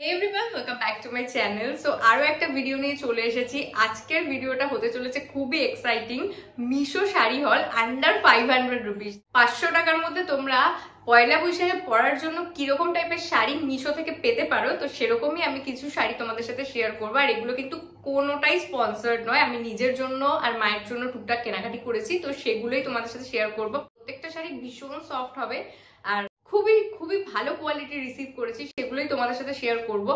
Hey everyone, welcome back to my channel. So আরো একটা video নিয়ে চলে এসেছি। আজকের ভিডিওটা হতে চলেছে খুবই এক্সাইটিং। মিশো শাড়ি হল আন্ডার 500 রুপিস। 500 টাকার মধ্যে তোমরা পয়লা বৈশাখে পরার জন্য কিরকম টাইপের শাড়ি মিশো থেকে পেতে পারো, তো সেরকমই আমি কিছু শাড়ি তোমাদের সাথে শেয়ার করবো। আর এগুলো কিন্তু কোনোটাই স্পন্সর্ড নয়, আমি নিজের জন্য আর মায়ের জন্য টুকটাক কেনাকাটি করেছি, তো সেগুলোই তোমাদের সাথে শেয়ার করবো। প্রত্যেকটা শাড়ি ভীষণ সফট হবে আর খুবই খুবই ভালো কোয়ালিটি রিসিভ করেছি, সেগুলোই তোমাদের সাথে শেয়ার করব।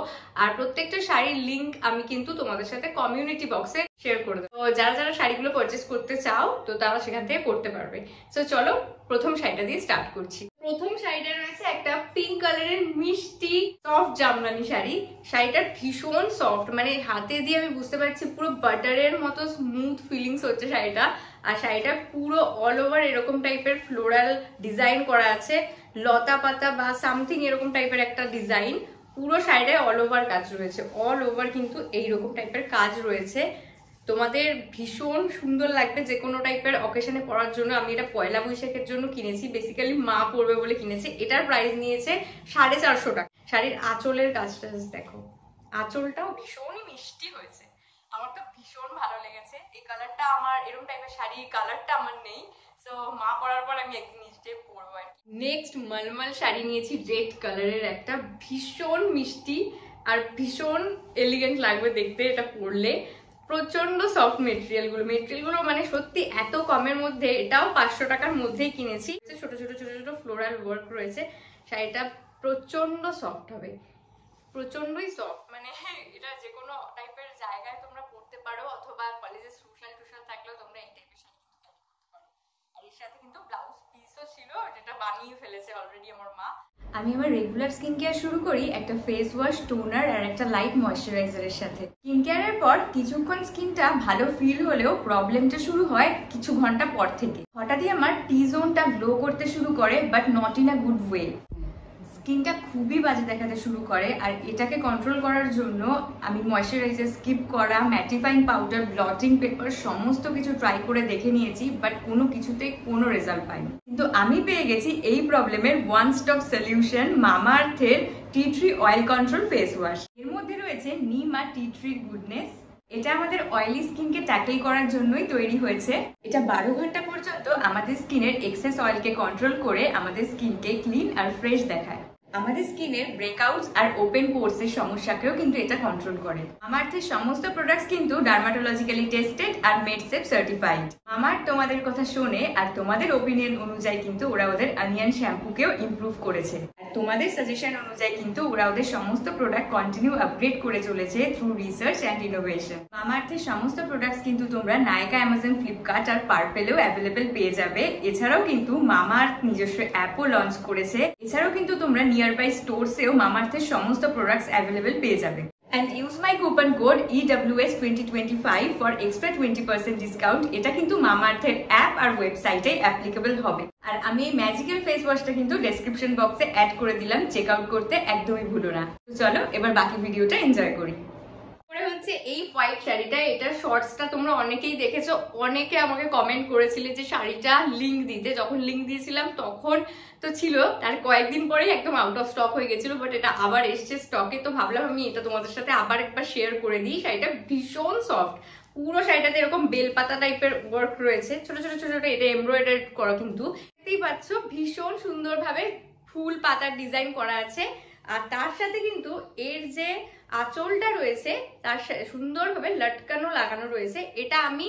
আর প্রত্যেকটা শাড়ির লিংক আমি কিন্তু তোমাদের সাথে কমিউনিটি বক্সে শেয়ার করে দেবো। তো যারা যারা শাড়িগুলো পারচেস করতে চাও তো তারা সেখান থেকে করতে পারবে। সো চলো প্রথম শাড়িটা দিয়ে স্টার্ট করছি। প্রথম শাড়িটা রয়েছে একটা পিঙ্ক কালারের মিষ্টি সফট জামদানি শাড়ি। শাড়িটা ভীষণ সফট, মানে হাতে দিয়ে আমি বুঝতে পারছি পুরো বাটারের মতো স্মুথ ফিলিংস হচ্ছে শাড়িটা। আর শাড়িটা পুরো অল ওভার এরকম টাইপের ফ্লোরাল ডিজাইন করা আছে, লতা পাতা বা সামথিং এরকম টাইপের একটা ডিজাইন। পুরো শাড়িটায় অল ওভার কাজ রয়েছে, অল ওভার কিন্তু এইরকম টাইপের কাজ রয়েছে। তোমাদের ভীষণ সুন্দর লাগবে যে কোনো টাইপের অকেশনে পরার জন্য। আমি এটা পয়লা বৈশাখের জন্য কিনেছি, বেসিক্যালি মা পরবে বলে কিনেছি। এটার প্রাইস নিয়েছে 450 টাকা। শাড়ির আঁচলের কাজটা দেখো, আঁচলটাও ভীষণই মিষ্টি হয়েছে, আমার তো ভীষণ ভালো লেগেছে। এই কালারটা আমার, এরকম টাইপের শাড়ি কালারটা আমার নেই, তো মা পরার পর আমি একদিন নিশ্চয়ই পরবো আর কি। নেক্সট মলমল শাড়ি নিয়েছি রেড কালারের, একটা ভীষণ মিষ্টি আর ভীষণ এলিগেন্ট লাগবে দেখতে এটা পরলে। প্রচন্ড সফট মেটেরিয়ালগুলো মানে সত্যি এত কমের মধ্যে। এটাও 500 টাকার মধ্যেই কিনেছি। ছোট ছোট ছোট ছোট ফ্লোরাল ওয়ার্ক রয়েছে। শাড়িটা প্রচন্ড সফট হবে, প্রচন্ডই সফট, মানে এটা যে কোনো টাইপের জায়গায় তোমরা পড়তে পারো, অথবা কলেজে সোশ্যাল টোশাল থাকলেও তোমরা এই টাইপের শাড়ি পরতে পারো। আর এর সাথে কিন্তু ব্লাউজ পিসও ছিল, যেটা বানিয়ে ফেলেছে অলরেডি আমার মা। আমি আমার রেগুলার স্কিন কেয়ার শুরু করি একটা ফেস ওয়াশ, টোনার আর একটা লাইট ময়শ্চারাইজারের সাথে। স্কিন কেয়ারের পর কিছুক্ষণ স্কিনটা ভালো ফিল হলেও প্রবলেমটা শুরু হয় কিছু ঘন্টা পর থেকে। হঠাৎই আমার টি জোনটা গ্লো করতে শুরু করে, but not in a good way. স্কিনটা খুবই বাজে দেখাতে শুরু করে। আর এটাকে কন্ট্রোল করার জন্য আমি ময়শ্চারাইজার স্কিপ করা, ম্যাটিফাইং পাউডার, ব্লটিং পেপার সমস্ত কিছু ট্রাই করে দেখে নিয়েছি, বাট কোনো কিছুতেই কোনো রেজাল্ট পাইনি। কিন্তু আমি পেয়ে গেছি এই প্রবলেমের ওয়ান স্টপ সলিউশন, মামাআর্থের tea tree oil control face wash. এর মধ্যে রয়েছে নিম আর টি ট্রির গুডনেস। এটা আমাদের অয়েলি স্কিনকে ট্যাকেল করার জন্যই তৈরি হয়েছে। এটা 12 ঘন্টা পর্যন্ত আমাদের স্কিনের এক্সেস অয়েলকে কন্ট্রোল করে আমাদের স্কিনকে ক্লিন আর ফ্রেশ দেখায়। আমাদের স্কিনের ব্রেকআউটস আর ওপেন পোরস এর সমস্যাকেও কিন্তু এটা কন্ট্রোল করে। মামাআর্থের সমস্ত প্রোডাক্টস কিন্তু ডার্মাটোলজিক্যালি টেস্টেড আর মেডসেফ সার্টিফাইড। মামাআর্থ তোমাদের কথা শোনে আর তোমাদের ওপিনিয়ন অনুযায়ী কিন্তু ওরা ওদের অনিয়ন শ্যাম্পুকেও ইমপ্রুভ করেছে। আর তোমাদের সাজেশন অনুযায়ী কিন্তু ওরা ওদের সমস্ত প্রোডাক্ট কন্টিনিউ আপগ্রেড করে চলেছে থ্রু রিসার্চ অ্যান্ড ইনোভেশন। মামাআর্থের সমস্ত প্রোডাক্টস কিন্তু তোমরা নাইকা, অ্যামাজন, ফ্লিপকার্ট আর পার্পেলেও অ্যাভেলেবেল পেয়ে যাবে। এছাড়াও কিন্তু মামাআর্থ নিজস্ব অ্যাপও লঞ্চ করেছে। এছাড়াও কিন্তু তোমরা নিয়ারবাই স্টোরসেও মামাআর্থের সমস্ত প্রোডাক্টস অ্যাভেলেবেল পেয়ে যাবে। And use my coupon code EWS2025 for extra 20% discount. এটা কিন্তু মামাআর্থের অ্যাপ আর ওয়েবসাইটে অ্যাপ্লিকেবল হবে। আর আমি এই ম্যাজিক্যাল ফেস ওয়াশটা কিন্তু ডেসক্রিপশন বক্সে অ্যাড করে দিলাম, চেক আউট করতে একদমই ভুলো না। তো চলো এবার বাকি ভিডিওটা এনজয় করি। হচ্ছে এই হোয়াইট শাড়িটা, এটার শর্টসটা তোমরা অনেকেই দেখেছো। অনেকে আমাকে কমেন্ট করেছিলে যে শাড়িটা লিংক দিতে। যখন লিংক দিয়েছিলাম তখন তো ছিল, তার কয়েকদিন পরেই একদম আউট অফ স্টক হয়ে গেছিল, বাট এটা আবার এসছে স্টকে। তো ভাবলাম আমি এটা তোমাদের সাথে আবার একবার শেয়ার করে দিই। শাড়িটা ভীষণ সফট, পুরো শাড়িটাতে এরকম বেলপাতা টাইপের ওয়ার্ক রয়েছে, ছোট ছোট ছোট ছোট এটা এমব্রয়ডারি করা, কিন্তু দেখতেই পাচ্ছ ভীষণ সুন্দরভাবে ফুল পাতার ডিজাইন করা আছে। আর তার সাথে কিন্তু এর যে আঁচলটা রয়েছে তার সুন্দরভাবে লটকানো লাগানো রয়েছে। এটা আমি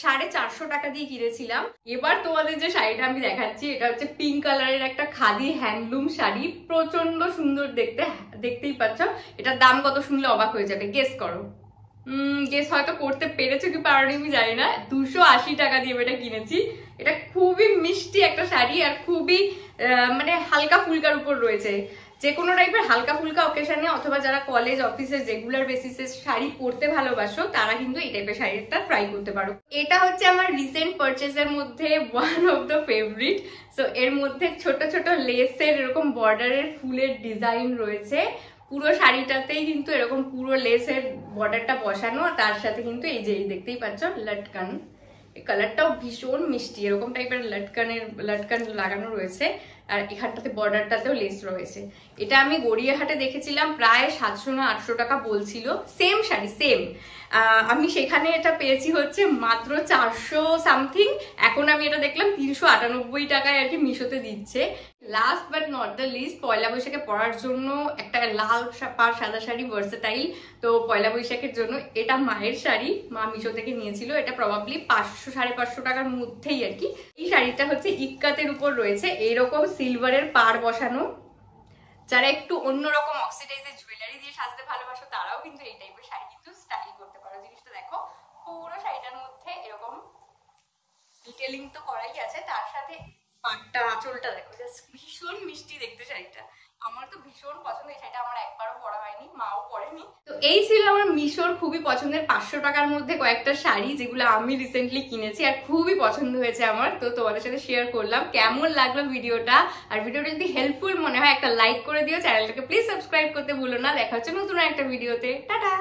450 টাকা দিয়ে কিনেছিলাম। এবার তোমাদের যে শাড়িটা আমি দেখাচ্ছি এটা হচ্ছে পিঙ্ক কালারের একটা খাদি হ্যান্ডলুম শাড়ি, প্রচন্ড সুন্দর দেখতে। দেখতেই পাচ্ছ এটার দাম কত শুনলে অবাক হয়ে যাবে। গেস করো, গেস হয়তো করতে পেরেছো কি পারোনি আমি জানি না। 280 টাকা দিয়ে এটা কিনেছি। এটা খুবই মিষ্টি একটা শাড়ি আর খুবই মানে হালকা ফুলকার উপর রয়েছে। যে কোনো টাইপের হালকা ফুলকা অকেশনে অথবা যারা কলেজ অফিসে রেগুলার বেসিসে শাড়ি পরতে ভালোবাসো তারা কিন্তু এই টাইপের শাড়িটা ট্রাই করতে পারো। এটা হচ্ছে আমার রিসেন্ট পারচেজের মধ্যে one of the favourite. So এর মধ্যে ছোট ছোট লেসের এরকম বর্ডারের ফুলের ডিজাইন রয়েছে। পুরো শাড়িটাতেই কিন্তু এরকম পুরো লেসের বর্ডারটা বসানো, তার সাথে কিন্তু এই যে দেখতেই পাচ্ছ লটকান। এই কালারটাও ভীষণ মিষ্টি, এরকম টাইপের লটকান লাগানো রয়েছে। আর এখানটাতে বর্ডারটাতেও লেস রয়েছে। এটা আমি গড়িয়াহাটে দেখেছিলাম, প্রায় 700 না 800 টাকা বলছিল, সেম শাড়ি সেম। আমি সেখানে এটা পেয়েছি হচ্ছে মাত্র 400 সামথিং। এখন আমি এটা দেখলাম 398 টাকায় আর কি মিশোতে দিচ্ছে। Last but not the least, পয়লা বৈশাখে পরার জন্য একটা লাল পাড় সাদা শাড়ি ভার্সেটাইল, তো পয়লা বৈশাখের জন্য এটা মায়ের শাড়ি, মা মিশো থেকে নিয়েছিল। এটা প্রবাবলি 500 550 টাকার মধ্যেই আর কি। এই শাড়িটা হচ্ছে ইক্কাতের উপর রয়েছে এইরকম সিলভারের পাড় বসানো। যারা একটু অন্যরকম অক্সিডাইজের জুয়েলারি দিয়ে সাজতে ভালোবাসো তারাও কিন্তু এই টাইপের শাড়ি কিন্তু স্টাইল করতে পারো। জিনিসটা দেখো, পুরো শাড়িটার মধ্যে এরকম ডিটেলিং তো করাই আছে, তার সাথে পাটটা আঁচলটা দেখো, জাস্ট ভীষণ মিষ্টি দেখতে শাড়িটা। আমার তো ভীষণ পছন্দ এই শাড়িটা, আমার একবারও পরা হয়নি, মাও পরেনি। তো এই ছিল আমার মিশোর খুবই পছন্দের 500 টাকার মধ্যে কয়েকটা শাড়ি, যেগুলো আমি রিসেন্টলি কিনেছি আর খুবই পছন্দ হয়েছে আমার। তো তোমাদের সাথে শেয়ার করলাম। কেমন লাগলো ভিডিওটা? আর ভিডিওটা যদি হেল্পফুল মনে হয় একটা লাইক করে দিও, চ্যানেলটাকে প্লিজ সাবস্ক্রাইব করতে ভুলো না। দেখা হচ্ছে নতুন একটা ভিডিওতে। টাটা।